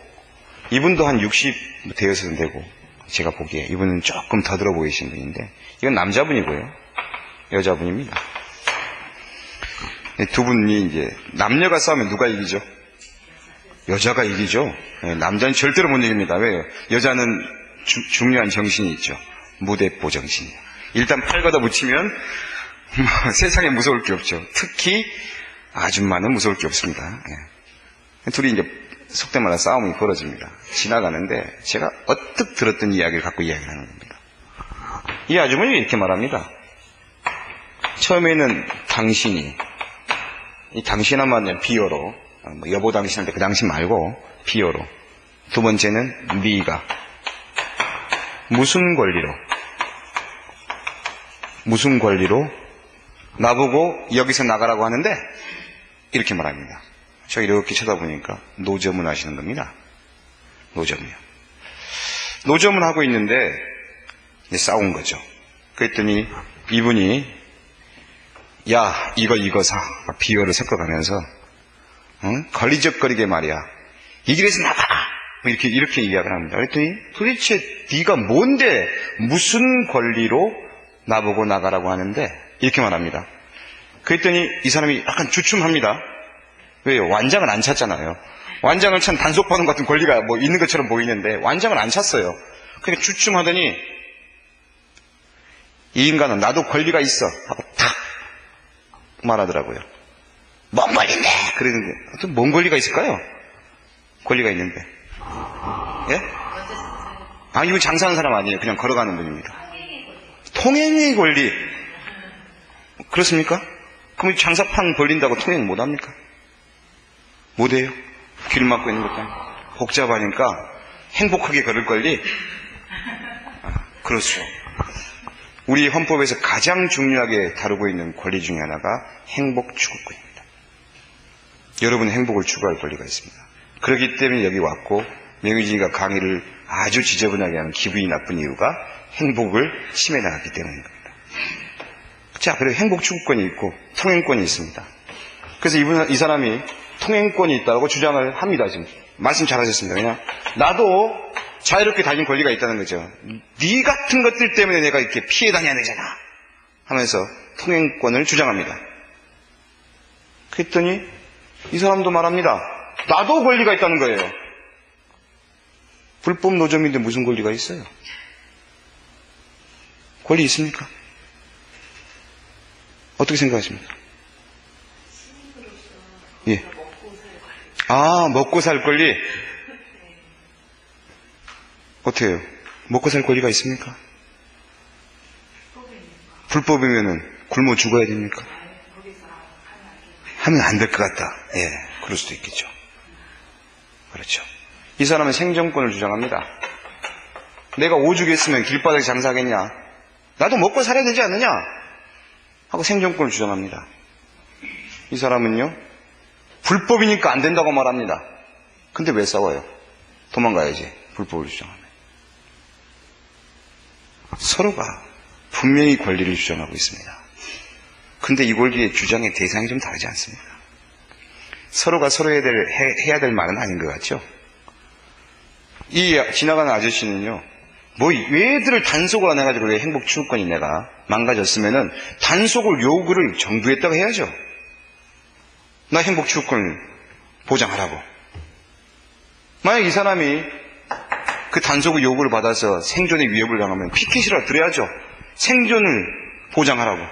이분도 한 60 되어서는 되고 제가 보기에 이분은 조금 더 들어 보이신 분인데 이건 남자분이고요. 여자분입니다. 두 분이 이제 남녀가 싸우면 누가 이기죠? 여자가 이기죠. 남자는 절대로 못 이깁니다. 왜요? 여자는 중요한 정신이 있죠. 무대뽀 정신이. 일단 팔 걷어 붙이면 세상에 무서울 게 없죠. 특히 아줌마는 무서울 게 없습니다. 둘이 이제 속된 말로 싸움이 벌어집니다. 지나가는데 제가 언뜻 들었던 이야기를 갖고 이야기를 하는 겁니다. 이 아주머니가 이렇게 말합니다. 처음에는 당신이, 이 당신 한마디는 비어로, 여보 당신한테 그 당신 말고 비어로. 두 번째는 네가 무슨 권리로 나보고 여기서 나가라고 하는데 이렇게 말합니다. 저 이렇게 쳐다보니까 노점을 하시는 겁니다. 노점이요. 노점을 하고 있는데 이제 싸운 거죠. 그랬더니 이분이 야 이거 사 비어를 섞어가면서 걸리적거리게 말이야 이 길에서 나가 이렇게 이야기를 합니다. 그랬더니 도대체 네가 뭔데 무슨 권리로 나보고 나가라고 하는데 이렇게 말합니다. 그랬더니 이 사람이 약간 주춤합니다. 왜요? 완장을 안 찼잖아요. 완장을 찬 단속반원 같은 권리가 뭐 있는 것처럼 보이는데 완장을 안 찼어요. 그러니까 주춤하더니 이 인간은 나도 권리가 있어 하고 탁 말하더라고요. 뭔 권리인데? 그러는데 뭔 권리가 있을까요? 권리가 있는데. 예? 아, 이거 장사하는 사람 아니에요. 그냥 걸어가는 분입니다. 통행의 권리. 그렇습니까? 그럼 장사판 벌린다고 통행 못합니까? 못해요. 길 막고 있는 것도 아니고. 복잡하니까 행복하게 걸을 권리? 그렇죠. 우리 헌법에서 가장 중요하게 다루고 있는 권리 중에 하나가 행복 추구권입니다. 여러분 행복을 추구할 권리가 있습니다. 그렇기 때문에 여기 왔고 명의진이가 강의를 아주 지저분하게 하는 기분이 나쁜 이유가 행복을 침해 나갔기 때문인 겁니다. 자, 그리고 행복 추구권이 있고 통행권이 있습니다. 그래서 이 사람이 통행권이 있다고 주장을 합니다. 지금 말씀 잘하셨습니다. 그냥 나도 자유롭게 다닐 권리가 있다는 거죠. 네 같은 것들 때문에 내가 이렇게 피해 다녀야 되잖아 하면서 통행권을 주장합니다. 그랬더니 이 사람도 말합니다. 나도 권리가 있다는 거예요. 불법 노점인데 무슨 권리가 있어요? 권리 있습니까? 어떻게 생각하십니까? 예. 아, 먹고 살 권리? 어떻게 해요? 먹고 살 권리가 있습니까? 불법이면은 굶어 죽어야 됩니까? 하면 안 될 것 같다. 예, 그럴 수도 있겠죠. 그렇죠. 이 사람은 생존권을 주장합니다. 내가 오죽했으면 길바닥에 장사하겠냐? 나도 먹고 살아야 되지 않느냐? 하고 생존권을 주장합니다. 이 사람은요, 불법이니까 안 된다고 말합니다. 근데 왜 싸워요? 도망가야지. 불법을 주장하면. 서로가 분명히 권리를 주장하고 있습니다. 근데 이 권리의 주장의 대상이 좀 다르지 않습니까? 서로가 서로 해야 될 말은 아닌 것 같죠? 이 지나가는 아저씨는요, 뭐 얘들을 단속을 안 해가지고 왜 행복 추구권이 내가 망가졌으면은 단속을 요구를 정부에다가 해야죠. 나 행복 추구권을 보장하라고. 만약 이 사람이 그 단속의 요구를 받아서 생존의 위협을 당하면 피켓이라도 들어야죠. 생존을 보장하라고.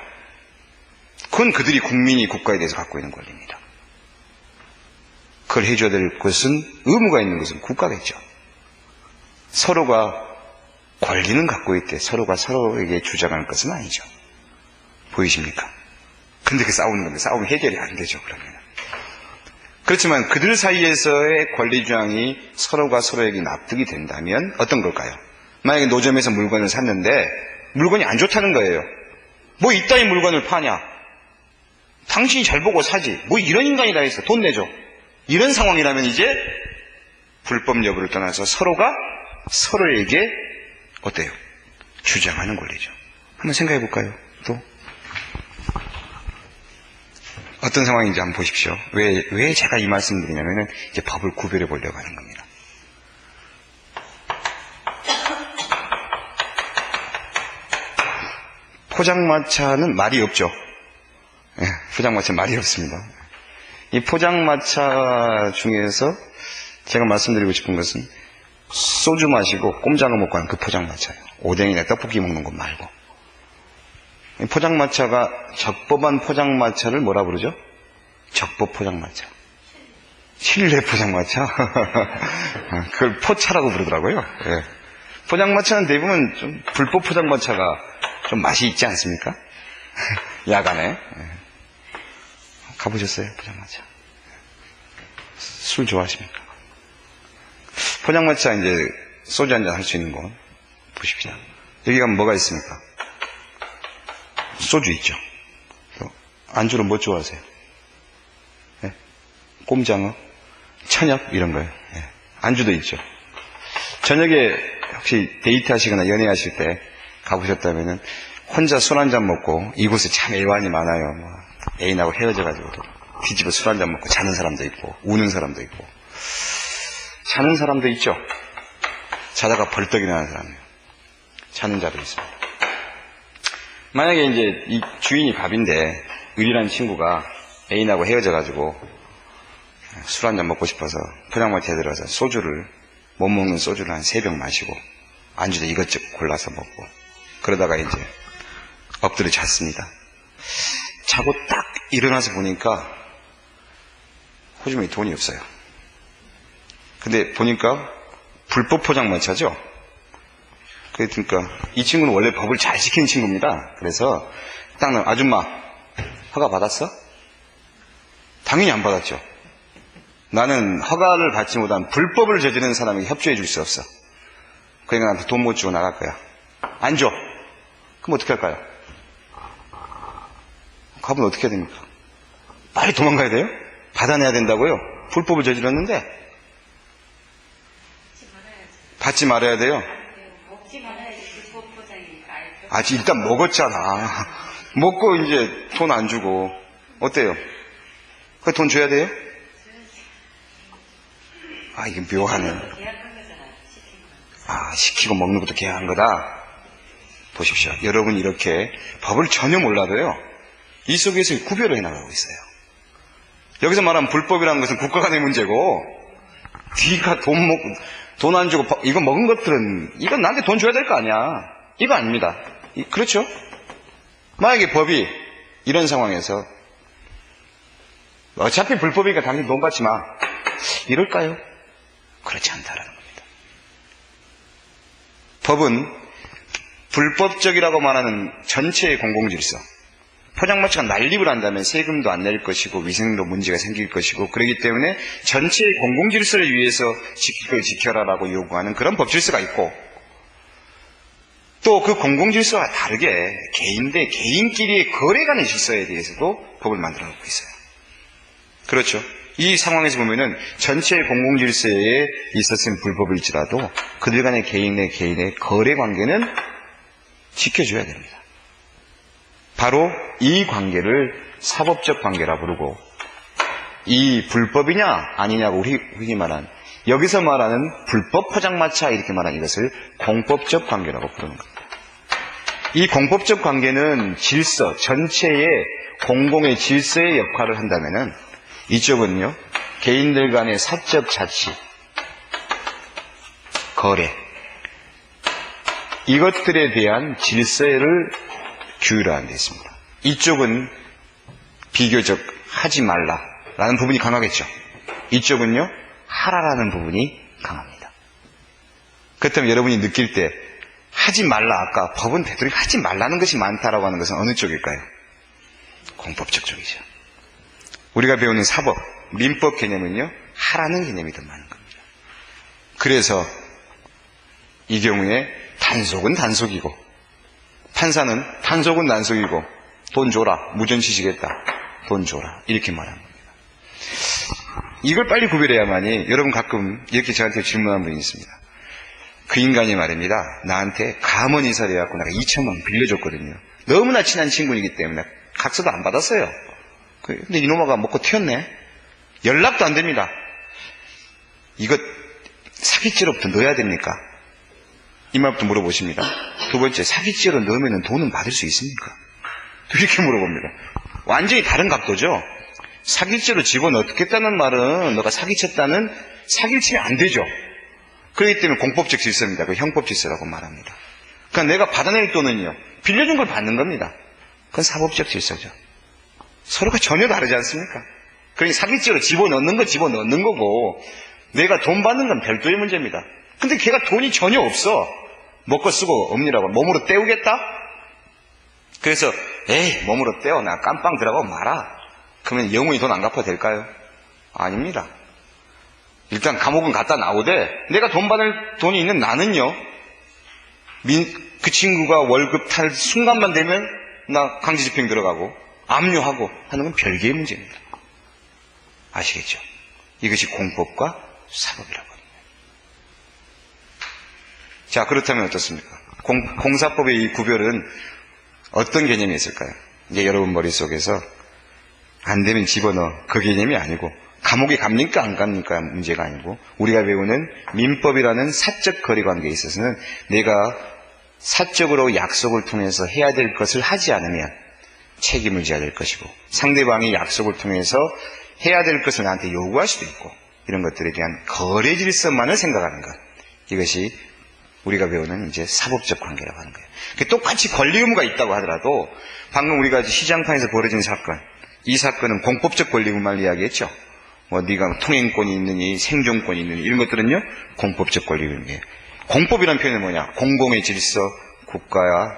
그건 그들이 국민이 국가에 대해서 갖고 있는 권리입니다. 그걸 해줘야 될 것은, 의무가 있는 것은 국가겠죠. 서로가 권리는 갖고 있대 서로가 서로에게 주장하는 것은 아니죠. 보이십니까? 근데 그 싸우는 건데 싸우면 해결이 안 되죠. 그러면. 그렇지만 그들 사이에서의 권리 주장이 서로가 서로에게 납득이 된다면 어떤 걸까요? 만약에 노점에서 물건을 샀는데 물건이 안 좋다는 거예요. 뭐 이따위 물건을 파냐? 당신이 잘 보고 사지. 뭐 이런 인간이 다 있어. 돈 내줘. 이런 상황이라면 이제 불법 여부를 떠나서 서로가 서로에게 어때요? 주장하는 권리죠. 한번 생각해 볼까요? 또 어떤 상황인지 한번 보십시오. 왜 제가 이 말씀을 드리냐면은 이제 법을 구별해 보려고 하는 겁니다. 포장마차는 말이 없죠. 예, 포장마차는 말이 없습니다. 이 포장마차 중에서 제가 말씀드리고 싶은 것은 소주 마시고 꼼장어 먹고 하는 그 포장마차예요. 오뎅이나 떡볶이 먹는 것 말고. 이 포장마차가 적법한 포장마차를 뭐라 부르죠? 적법 포장마차. 실내 포장마차? 그걸 포차라고 부르더라고요. 예. 포장마차는 대부분 좀 불법 포장마차가 좀 맛이 있지 않습니까? 야간에. 예. 가보셨어요? 포장마차. 술 좋아하십니까? 포장마차 이제 소주 한잔 할 수 있는 곳 보십시오. 여기 가면 뭐가 있습니까? 소주 있죠. 안주로 뭐 좋아하세요? 예? 꼼장어, 천엽 이런 거예요. 예. 안주도 있죠. 저녁에 혹시 데이트하시거나 연애하실 때 가보셨다면은 혼자 술 한잔 먹고 이곳에 참 애완이 많아요. 뭐 애인하고 헤어져가지고 뒤집어 술 한잔 먹고 자는 사람도 있고 우는 사람도 있고 자는 사람도 있죠. 자다가 벌떡 일어나는 사람이에요. 자는 자도 있습니다. 만약에 이제 이 주인이 갑인데 의리란 친구가 애인하고 헤어져가지고 술 한잔 먹고 싶어서 포장마차에 들어가서 소주를 못 먹는 소주를 한 3병 마시고 안주도 이것저것 골라서 먹고 그러다가 이제 엎드려 잤습니다. 자고 딱 일어나서 보니까 호주머니 돈이 없어요. 근데 보니까 불법 포장마차죠. 그러니까 이 친구는 원래 법을 잘 지키는 친구입니다. 그래서 딱 아줌마 허가 받았어? 당연히 안 받았죠. 나는 허가를 받지 못한 불법을 저지르는 사람에게 협조해 줄 수 없어. 그러니까 나한테 돈 못 주고 나갈 거야. 안 줘. 그럼 어떻게 할까요? 가면 어떻게 해야 됩니까? 빨리 도망가야 돼요? 받아내야 된다고요? 불법을 저질렀는데 받지 말아야 돼요? 먹지 말아야지. 불법 포장이니까. 아직 일단 먹었잖아. 먹고 이제 돈 안 주고 어때요? 그 돈 줘야 돼요? 아, 이게 묘하네. 아, 시키고 먹는 것도 계약한 거다. 보십시오. 여러분 이렇게 법을 전혀 몰라도요. 이 속에서 구별을 해나가고 있어요. 여기서 말하면 불법이라는 것은 국가 간의 문제고 뒤가 돈 안 주고 이거 먹은 것들은 이건 나한테 돈 줘야 될 거 아니야. 이거 아닙니다. 그렇죠? 만약에 법이 이런 상황에서 어차피 불법이니까 당신 돈 받지 마. 이럴까요? 그렇지 않다라는 겁니다. 법은 불법적이라고 말하는 전체의 공공질서, 포장마차가 난립을 한다면 세금도 안 낼 것이고 위생도 문제가 생길 것이고 그렇기 때문에 전체의 공공질서를 위해서 지킬 걸 지켜라라고 요구하는 그런 법질서가 있고 또 그 공공질서와 다르게 개인 대 개인끼리의 거래 간의 질서에 대해서도 법을 만들어 놓고 있어요. 그렇죠. 이 상황에서 보면은 전체의 공공질서에 있었으면 불법일지라도 그들 간의 개인 대 개인의 거래 관계는 지켜줘야 됩니다. 바로 이 관계를 사법적 관계라 부르고 이 불법이냐 아니냐고 흔히 말하는 여기서 말하는 불법 포장마차 이렇게 말하는 이것을 공법적 관계라고 부르는 겁니다. 이 공법적 관계는 질서, 전체의 공공의 질서의 역할을 한다면은 이쪽은요, 개인들 간의 사적 자치, 거래, 이것들에 대한 질서를 규율하는 데 있습니다. 이쪽은 비교적 하지 말라라는 부분이 강하겠죠. 이쪽은요, 하라라는 부분이 강합니다. 그렇다면 여러분이 느낄 때 하지 말라, 아까 법은 되도록 하지 말라는 것이 많다라고 하는 것은 어느 쪽일까요? 공법적 쪽이죠. 우리가 배우는 사법, 민법 개념은요, 하라는 개념이 더 많은 겁니다. 그래서 이 경우에 단속은 단속이고 판사는 단속은 단속이고 돈 줘라, 무전시시겠다, 돈 줘라 이렇게 말하는 겁니다. 이걸 빨리 구별해야만이 여러분 가끔 이렇게 저한테 질문한 분이 있습니다. 그 인간이 말입니다. 나한테 감언 이사를 해갖고 내가 2천만 원 빌려줬거든요. 너무나 친한 친구이기 때문에 각서도 안 받았어요. 근데 이놈아가 먹고 튀었네. 연락도 안 됩니다. 이거 사기죄로부터 넣어야 됩니까? 이 말부터 물어보십니다. 두 번째, 사기죄로 넣으면 돈은 받을 수 있습니까? 이렇게 물어봅니다. 완전히 다른 각도죠. 사기죄로 집어넣겠다는 말은 너가 사기쳤다는 사기를 치면 안 되죠. 그렇기 때문에 공법적 질서입니다. 그 형법 질서라고 말합니다. 그러니까 내가 받아낼 돈은요, 빌려준 걸 받는 겁니다. 그건 사법적 질서죠. 서로가 전혀 다르지 않습니까? 그러니 사기죄로 집어넣는 건 집어넣는 거고, 내가 돈 받는 건 별도의 문제입니다. 근데 걔가 돈이 전혀 없어. 먹고 쓰고 없니라고 몸으로 때우겠다? 그래서 에이 몸으로 때워 나 깜빵 들어가고 말아. 그러면 영원히 돈 안 갚아도 될까요? 아닙니다. 일단 감옥은 갔다 나오되 내가 돈 받을 돈이 있는 나는요, 그 친구가 월급 탈 순간만 되면 나 강제집행 들어가고 압류하고 하는 건 별개의 문제입니다. 아시겠죠? 이것이 공법과 사법이라고 합니다. 자, 그렇다면 어떻습니까? 공사법의 이 구별은 어떤 개념이 있을까요? 이제 여러분 머릿속에서 안 되면 집어넣어, 그 개념이 아니고, 감옥에 갑니까 안 갑니까 문제가 아니고, 우리가 배우는 민법이라는 사적 거래관계에 있어서는 내가 사적으로 약속을 통해서 해야 될 것을 하지 않으면 책임을 져야 될 것이고, 상대방이 약속을 통해서 해야 될 것을 나한테 요구할 수도 있고, 이런 것들에 대한 거래 질서만을 생각하는 것, 이것이 우리가 배우는 이제 사법적 관계라고 하는 거예요. 똑같이 권리 의무가 있다고 하더라도 방금 우리가 시장판에서 벌어진 사건, 이 사건은 공법적 권리 의무만 이야기했죠. 뭐 네가 통행권이 있느니 생존권이 있느니 이런 것들은요 공법적 권리 의무예요. 공법이라는 표현은 뭐냐? 공공의 질서, 국가와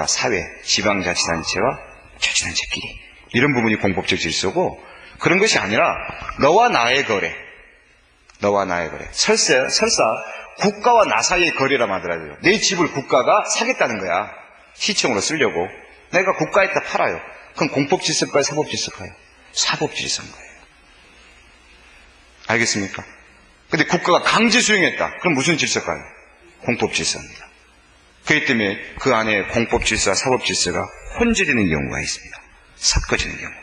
사회, 지방자치단체와 자치단체끼리, 이런 부분이 공법적 질서고, 그런 것이 아니라 너와 나의 거래. 설사 국가와 나 사이의 거래라고 하더라도요, 내 집을 국가가 사겠다는 거야. 시청으로 쓰려고. 내가 국가에다 팔아요. 그럼 공법 질서일까요? 사법 질서일까요? 사법 질서인 거예요. 알겠습니까? 근데 국가가 강제 수용했다. 그럼 무슨 질서일까요? 공법 질서입니다. 그렇기 때문에 그 안에 공법 질서와 사법 질서가 혼재되는 경우가 있습니다. 섞어지는 경우.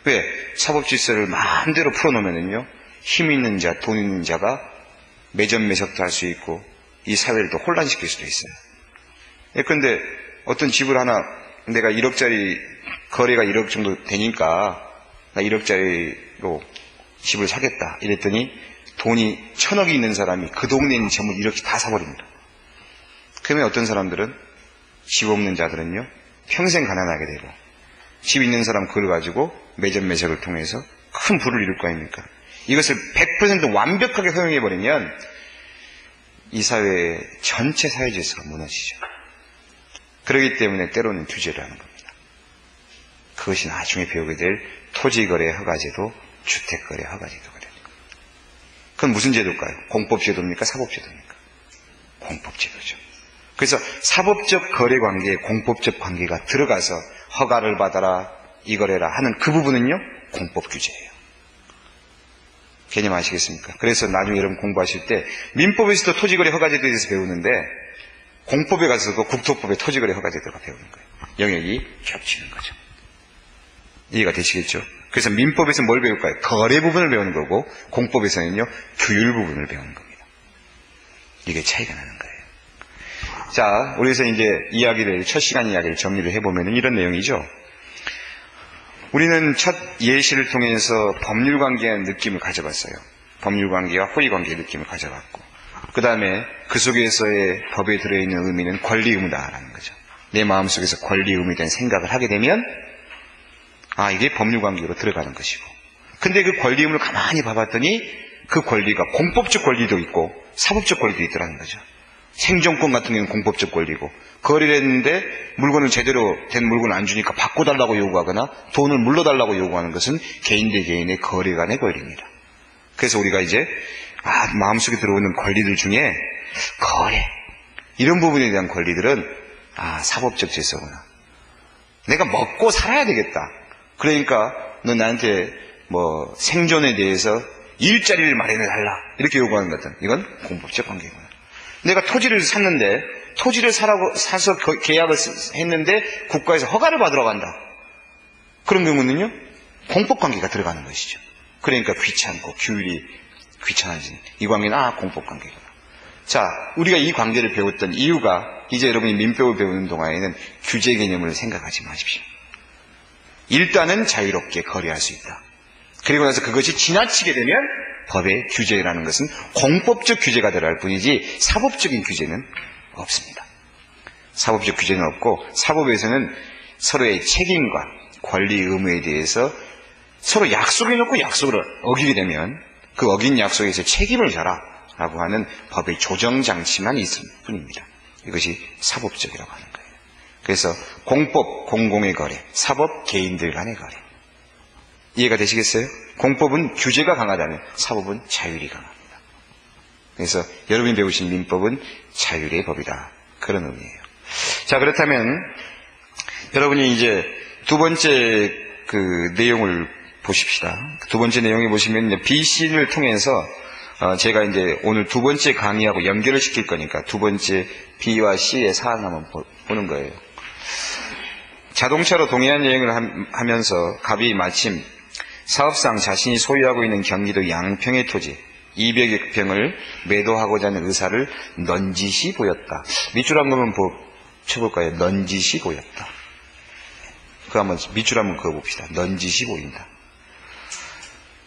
왜? 사법 질서를 마음대로 풀어놓으면요, 힘 있는 자, 돈 있는 자가 매점매석도 할 수 있고 이 사회를 또 혼란시킬 수도 있어요. 그런데 어떤 집을 하나, 내가 1억짜리 거래가 1억 정도 되니까 나 1억짜리로 집을 사겠다 이랬더니 돈이 1,000억이 있는 사람이 그 동네에 있는 전부 1억씩 다 사버립니다. 그러면 어떤 사람들은, 집 없는 자들은요 평생 가난하게 되고, 집 있는 사람 그걸 가지고 매점매석을 통해서 큰 부를 이룰 거 아닙니까? 이것을 100% 완벽하게 허용해버리면 이 사회의 전체 사회 질서가 무너지죠. 그렇기 때문에 때로는 규제를 하는 겁니다. 그것이 나중에 배우게 될 토지거래 허가제도, 주택거래 허가제도가 됩니다. 그건 무슨 제도일까요? 공법제도입니까? 사법제도입니까? 공법제도죠. 그래서 사법적 거래관계에 공법적 관계가 들어가서 허가를 받아라, 이거래라 하는 그 부분은요 공법규제예요. 개념 아시겠습니까? 그래서 나중에 여러분 공부하실 때 민법에서도 토지거래 허가제도에 대해서 배우는데 공법에 가서도 국토법의 토지거래 허가제도가 배우는 거예요. 영역이 겹치는 거죠. 이해가 되시겠죠? 그래서 민법에서 뭘 배울까요? 거래 부분을 배우는 거고, 공법에서는요 규율 부분을 배우는 겁니다. 이게 차이가 나는 거예요. 자, 우리에서 이제 첫 시간 이야기를 정리를 해보면 이런 내용이죠. 우리는 첫 예시를 통해서 법률관계의 느낌을 가져봤어요. 법률관계와 호의관계의 느낌을 가져봤고, 그 다음에 그 속에서의 법에 들어있는 의미는 권리 의무다라는 거죠. 내 마음속에서 권리 의무에 대한 생각을 하게 되면 이게 법률관계로 들어가는 것이고, 근데 그 권리 의무를 가만히 봐봤더니 그 권리가 공법적 권리도 있고 사법적 권리도 있더라는 거죠. 생존권 같은 경우는 공법적 권리고, 거래를 했는데 물건을 제대로 된 물건을 안 주니까 바꿔달라고 요구하거나 돈을 물러달라고 요구하는 것은 개인 대 개인의 거래 간의 권리입니다. 그래서 우리가 이제 마음속에 들어오는 권리들 중에 거래, 이런 부분에 대한 권리들은 사법적 질서구나. 내가 먹고 살아야 되겠다. 그러니까 너 나한테 뭐 생존에 대해서 일자리를 마련해달라 이렇게 요구하는 것은 이건 공법적 관계구나. 내가 토지를 샀는데 토지를 사서 계약을 했는데 국가에서 허가를 받으러 간다. 그런 경우는요 공법관계가 들어가는 것이죠. 그러니까 귀찮고 규율이 귀찮아지는 이 관계는 공법관계구나. 자, 우리가 이 관계를 배웠던 이유가 이제 여러분이 민법을 배우는 동안에는 규제 개념을 생각하지 마십시오. 일단은 자유롭게 거래할 수 있다. 그리고 나서 그것이 지나치게 되면 법의 규제라는 것은 공법적 규제가 들어갈 뿐이지 사법적인 규제는 없습니다. 사법적 규제는 없고 사법에서는 서로의 책임과 권리 의무에 대해서 서로 약속해놓고 약속을 어기게 되면 그 어긴 약속에서 책임을 져라 라고 하는 법의 조정장치만 있을 뿐입니다. 이것이 사법적이라고 하는 거예요. 그래서 공법, 공공의 거래, 사법, 개인들 간의 거래. 이해가 되시겠어요? 공법은 규제가 강하다면 사법은 자율이 강합니다. 그래서 여러분이 배우신 민법은 자율의 법이다. 그런 의미예요. 자, 그렇다면 여러분이 이제 두 번째 그 내용을 보십시다. 두 번째 내용에 보시면 BC를 통해서 제가 이제 오늘 두 번째 강의하고 연결을 시킬 거니까 두 번째 B와 C의 사안 한번 보는 거예요. 자동차로 동해안 여행을 하면서 갑이 마침 사업상 자신이 소유하고 있는 경기도 양평의 토지 200여 평을 매도하고자 하는 의사를 넌지시 보였다. 밑줄 한번 쳐볼까요? 넌지시 보였다. 그 한번 밑줄 한번 그어봅시다. 넌지시 보인다.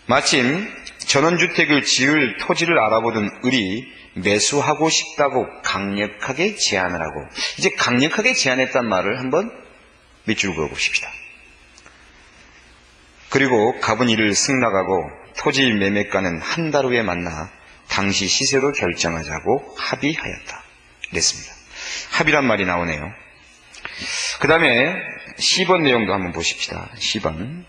마침 전원주택을 지을 토지를 알아보던 을이 매수하고 싶다고 강력하게 제안을 하고, 이제 강력하게 제안했단 말을 한번 밑줄 그어봅시다. 그리고 갑은 이를 승낙하고 토지 매매가는 한 달 후에 만나 당시 시세로 결정하자고 합의하였다. 이랬습니다. 합의란 말이 나오네요. 그 다음에 10번 내용도 한번 보십시다. 10번.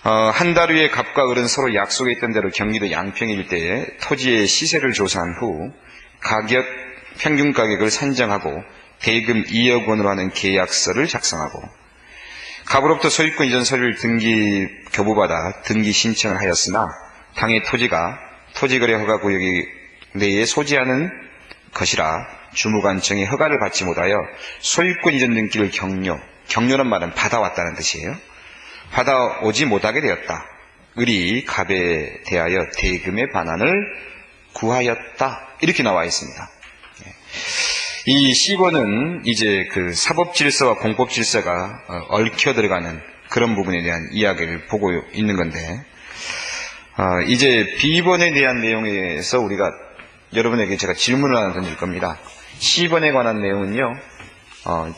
한 달 후에 갑과 을은 서로 약속했던 대로 경기도 양평 일대에 토지의 시세를 조사한 후 가격, 평균 가격을 산정하고 대금 2억 원으로 하는 계약서를 작성하고 갑으로부터 소유권 이전 서류를 등기 교부받아 등기 신청을 하였으나 당의 토지가 토지거래 허가구역 내에 소지하는 것이라 주무관청의 허가를 받지 못하여 소유권 이전 등기를 격려란 말은 받아왔다는 뜻이에요. 받아오지 못하게 되었다. 을이 갑에 대하여 대금의 반환을 구하였다. 이렇게 나와 있습니다. 이 10번은 이제 그 사법질서와 공법질서가 얽혀 들어가는 그런 부분에 대한 이야기를 보고 있는 건데, 이제 B번에 대한 내용에서 우리가 여러분에게 제가 질문을 하나 던질 겁니다. C번에 관한 내용은요,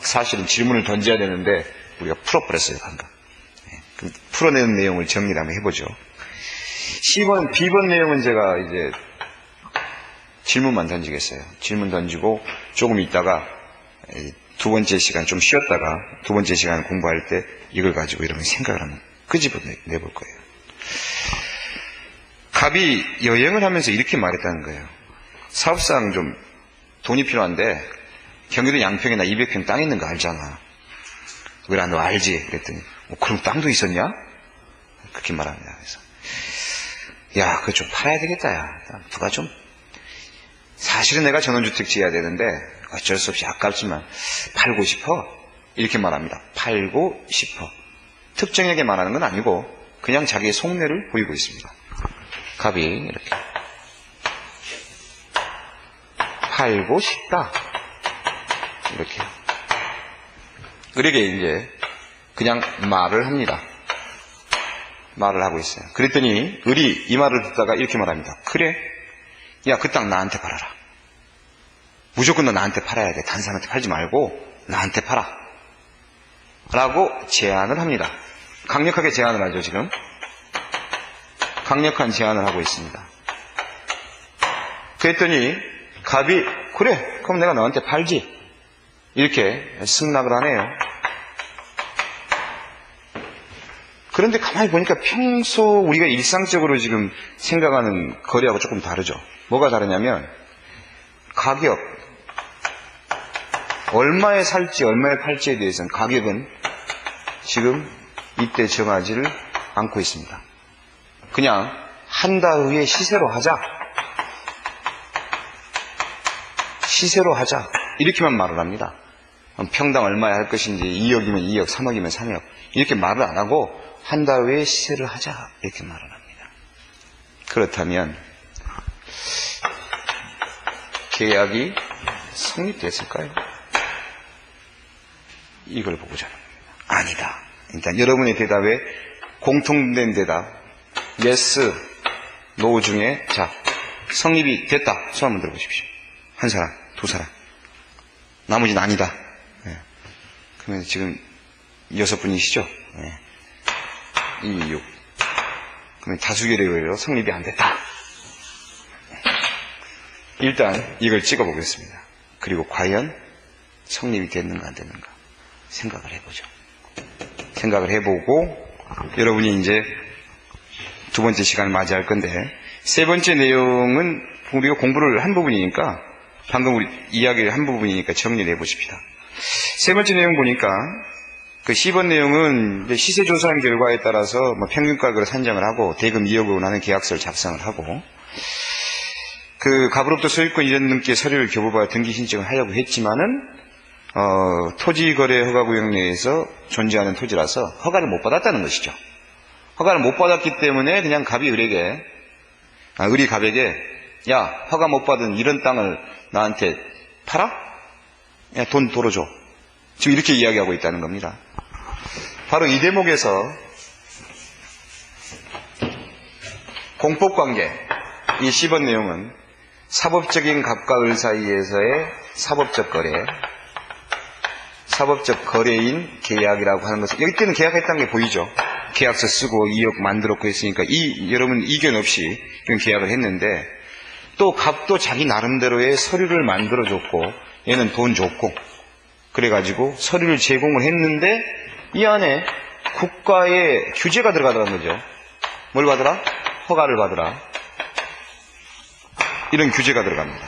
사실은 질문을 던져야 되는데 우리가 풀어버렸어요, 방금. 그럼 풀어내는 내용을 정리를 한번 해보죠. B번 내용은 제가 이제 질문만 던지겠어요. 질문 던지고 조금 있다가 두 번째 시간 좀 쉬었다가 두 번째 시간 공부할 때 이걸 가지고 이런 생각을 한번 끄집어내볼 거예요. 갑이 여행을 하면서 이렇게 말했다는 거예요. 사업상 좀 돈이 필요한데 경기도 양평에 나 200평 땅 있는 거 알잖아. 왜 너 알지? 그랬더니 그럼 땅도 있었냐? 그렇게 말합니다. 그래서 야, 그거 좀 팔아야 되겠다. 야, 누가 좀 사실은 내가 전원주택 지어야 되는데 어쩔 수 없이 아깝지만 팔고 싶어. 이렇게 말합니다. 팔고 싶어. 특정에게 말하는 건 아니고 그냥 자기의 속내를 보이고 있습니다. 갑이 이렇게 팔고 싶다. 이렇게. 을에게 이제 그냥 말을 합니다. 말을 하고 있어요. 그랬더니 을이 이 말을 듣다가 이렇게 말합니다. 그래? 야, 그 땅 나한테 팔아라. 무조건 너 나한테 팔아야 돼. 다른 사람한테 팔지 말고 나한테 팔아. 라고 제안을 합니다. 강력하게 제안을 하죠, 지금. 강력한 제안을 하고 있습니다. 그랬더니 갑이 그래, 그럼 내가 너한테 팔지. 이렇게 승낙을 하네요. 그런데 가만히 보니까 평소 우리가 일상적으로 지금 생각하는 거래하고 조금 다르죠. 뭐가 다르냐면 가격, 얼마에 살지 얼마에 팔지에 대해서는 가격은 지금 이때 정하지를 않고 있습니다. 그냥 한 달 후에 시세로 하자. 시세로 하자. 이렇게만 말을 합니다. 평당 얼마에 할 것인지 2억이면 2억, 3억이면 3억 이렇게 말을 안 하고 한 달 후에 시세를 하자 이렇게 말을 합니다. 그렇다면 계약이 성립됐을까요? 이걸 보고자 하는 겁니다. 아니다. 일단 여러분의 대답에 공통된 대답 yes, no 중에 자 성립이 됐다. 손 한번 들어보십시오. 한 사람, 두 사람. 나머지는 아니다. 네. 그러면 지금 6분이시죠? 네. 2, 6. 그러면 다수결에 의해서 성립이 안 됐다. 일단 이걸 찍어보겠습니다. 그리고 과연 성립이 됐는가 안 됐는가 생각을 해보죠. 생각을 해보고 여러분이 이제 두 번째 시간을 맞이할 건데 세 번째 내용은 우리가 공부를 한 부분이니까 방금 우리 이야기를 한 부분이니까 정리를 해보십시다. 세 번째 내용 보니까 그 10번 내용은 이제 시세 조사한 결과에 따라서 뭐 평균가격을 산정을 하고 대금 2억 원 하는 계약서를 작성을 하고 그 가부로부터 소유권 이전 등기의 서류를 교부받아 등기 신청을 하려고 했지만은 토지거래허가구역 내에서 존재하는 토지라서 허가를 못 받았다는 것이죠. 허가를 못 받았기 때문에 그냥 갑이 을이 갑에게 야 허가 못 받은 이런 땅을 나한테 팔아? 야 돈 돌어줘. 지금 이렇게 이야기하고 있다는 겁니다. 바로 이 대목에서 공법관계 이 10번 내용은 사법적인 갑과 을 사이에서의 사법적 거래인 계약이라고 하는 것은 여기 때는 계약했다는 게 보이죠. 계약서 쓰고 2억 만들었고 했으니까 여러분 이견 없이 계약을 했는데 또 갑도 자기 나름대로의 서류를 만들어줬고 얘는 돈 줬고 그래가지고 서류를 제공을 했는데 이 안에 국가의 규제가 들어가더라는 거죠. 뭘 받으라? 허가를 받으라. 이런 규제가 들어갑니다.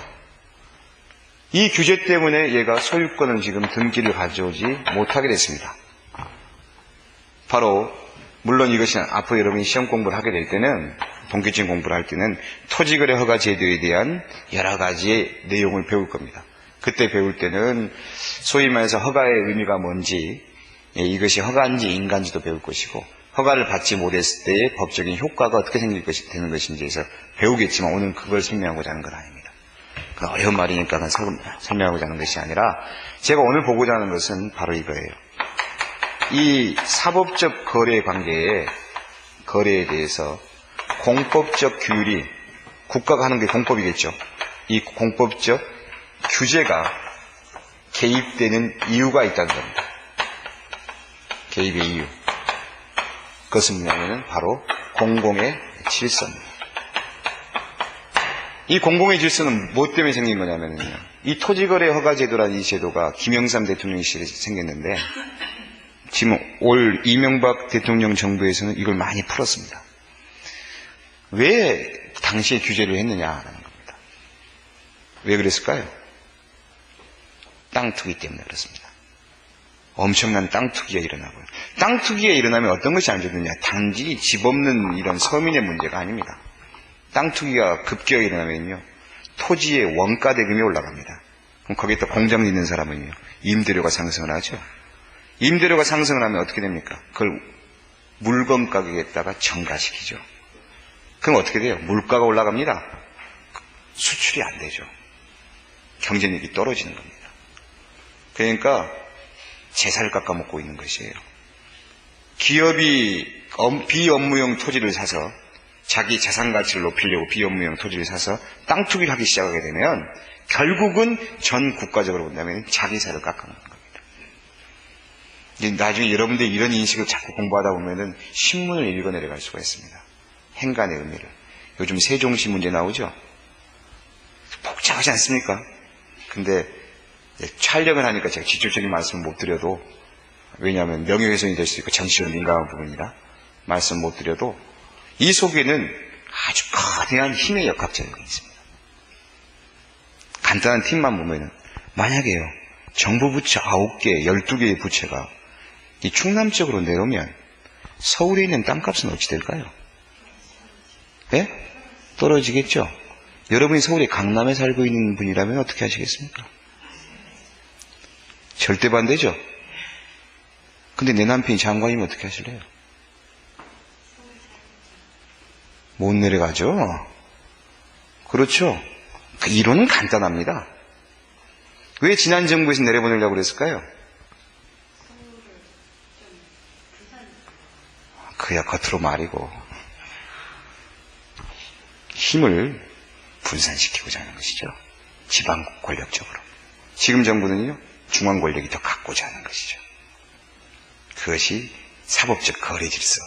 이 규제 때문에 얘가 소유권을 지금 등기를 가져오지 못하게 됐습니다. 바로 물론 이것이 앞으로 여러분이 시험 공부를 하게 될 때는 본격적인 공부를 할 때는 토지거래 허가 제도에 대한 여러 가지의 내용을 배울 겁니다. 그때 배울 때는 소위 말해서 허가의 의미가 뭔지 이것이 허가인지 인가인지도 배울 것이고 허가를 받지 못했을 때의 법적인 효과가 어떻게 되는 것인지에서 배우겠지만 오늘 그걸 설명하고자 하는 건 아닙니다. 그 어려운 말이니까 설명하고자 하는 것이 아니라 제가 오늘 보고자 하는 것은 바로 이거예요. 이 사법적 거래 관계의 거래에 대해서 공법적 규율이 국가가 하는 게 공법이겠죠. 이 공법적 규제가 개입되는 이유가 있다는 겁니다. 개입의 이유. 그것은 뭐냐면 바로 공공의 질서입니다. 이 공공의 질서는 무엇 때문에 생긴 거냐면요. 이 토지거래 허가제도라는 이 제도가 김영삼 대통령 시절에 생겼는데 지금 올 이명박 대통령 정부에서는 이걸 많이 풀었습니다. 왜 당시에 규제를 했느냐라는 겁니다. 왜 그랬을까요? 땅 투기 때문에 그렇습니다. 엄청난 땅 투기가 일어나고요. 땅 투기가 일어나면 어떤 것이 안 좋느냐? 단지 집 없는 이런 서민의 문제가 아닙니다. 땅 투기가 급격하게 일어나면요. 토지의 원가 대금이 올라갑니다. 그럼 거기에 또 공장 짓는 사람은요. 임대료가 상승을 하죠. 임대료가 상승을 하면 어떻게 됩니까? 그걸 물건 가격에다가 전가시키죠. 그럼 어떻게 돼요? 물가가 올라갑니다. 수출이 안 되죠. 경쟁력이 떨어지는 겁니다. 그러니까 재산을 깎아먹고 있는 것이에요. 기업이 비업무용 토지를 사서 자기 자산 가치를 높이려고 비업무용 토지를 사서 땅 투기를 하기 시작하게 되면 결국은 전 국가적으로 본다면 자기사를 깎아먹는 겁니다. 나중에 여러분들이 이런 인식을 자꾸 공부하다 보면은 신문을 읽어 내려갈 수가 있습니다. 행간의 의미를. 요즘 세종시 문제 나오죠? 복잡하지 않습니까? 근데 촬영을 하니까 제가 직접적인 말씀을 못 드려도 왜냐하면 명예훼손이 될 수 있고 정치적으로 민감한 부분이라 말씀 못 드려도 이 속에는 아주 거대한 힘의 역학적인 있습니다. 간단한 팁만 보면은 만약에요 정부 부처 9개, 12개의 부처가 이 충남 쪽으로 내려오면 서울에 있는 땅값은 어찌 될까요? 네? 떨어지겠죠? 여러분이 서울의 강남에 살고 있는 분이라면 어떻게 하시겠습니까? 절대 반대죠? 근데 내 남편이 장관이면 어떻게 하실래요? 못 내려가죠? 그렇죠? 그 이론은 간단합니다. 왜 지난 정부에서 내려보내려고 그랬을까요? 그야 겉으로 말이고 힘을 분산시키고자 하는 것이죠. 지방 권력적으로. 지금 정부는요, 중앙 권력이 더 갖고자 하는 것이죠. 그것이 사법적 거래 질서로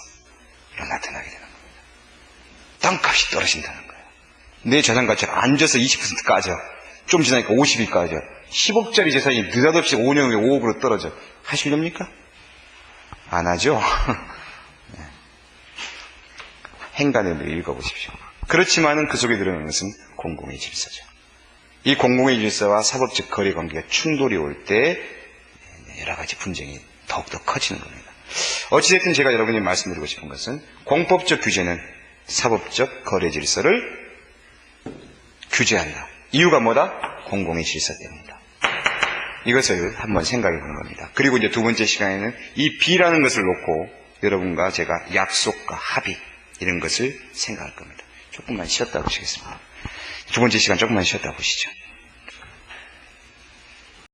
나타나게 되는 겁니다. 땅값이 떨어진다는 거예요. 내 자산 가치가 앉아서 20% 까져. 좀 지나니까 50이 까져. 10억짜리 재산이 느닷없이 5년 후에 5억으로 떨어져. 하시렵니까? 안 하죠? 네. 행간을 읽어보십시오. 그렇지만은 그 속에 들어있는 것은 공공의 질서죠. 이 공공의 질서와 사법적 거래 관계가 충돌이 올 때 여러 가지 분쟁이 더욱더 커지는 겁니다. 어찌됐든 제가 여러분이 말씀드리고 싶은 것은 공법적 규제는 사법적 거래 질서를 규제한다. 이유가 뭐다? 공공의 질서 때문이다. 이것을 한번 생각해 보는 겁니다. 그리고 이제 두 번째 시간에는 이 B라는 것을 놓고 여러분과 제가 약속과 합의 이런 것을 생각할 겁니다. 조금만 쉬었다 보시겠습니다. 두 번째 시간 조금만 쉬었다 보시죠.